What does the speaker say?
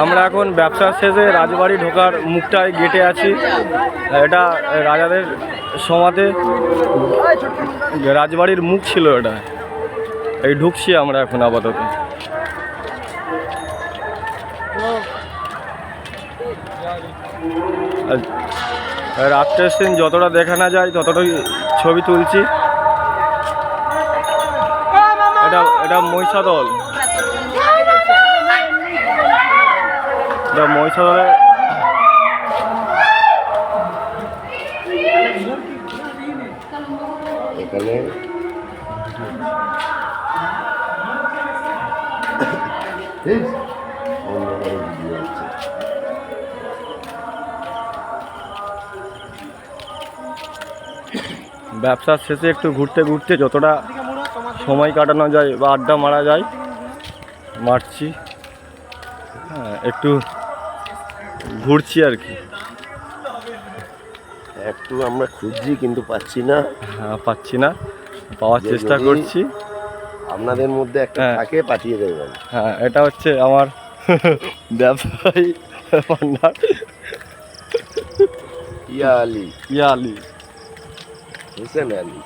আমরা এখন ব্যবসার শেষে রাজবাড়ি ঢোকার মুখটায় গেটে আছি। এটা রাজাদের সমাধে রাজবাড়ির মুখ ছিল এটা। এই ঢুকছি আমরা এখন আপাতত। রাত্রের সিন যতটা দেখানো যায় ততটাই ছবি তুলছি। এটা মহিষাদল, এটা মহিষাদলের এখানে ব্যবসার শেষে একটু ঘুরতে ঘুরতে যতটা সময় কাটানো যায় বা আড্ডা মারা যায় মারছি। হ্যাঁ, একটু ঘুরছি আর কি। একটু আমরা খুঁজছি কিন্তু পাচ্ছি না। হ্যাঁ, পাচ্ছি না, পাওয়ার চেষ্টা করছি। আপনাদের মধ্যে একটা থাকে, পাঠিয়ে দেবেন। হ্যাঁ, এটা হচ্ছে আমার ব্যবসায়ী পার্টনার ইয়া আলী, ইয়া আলী, হোসেন আলী।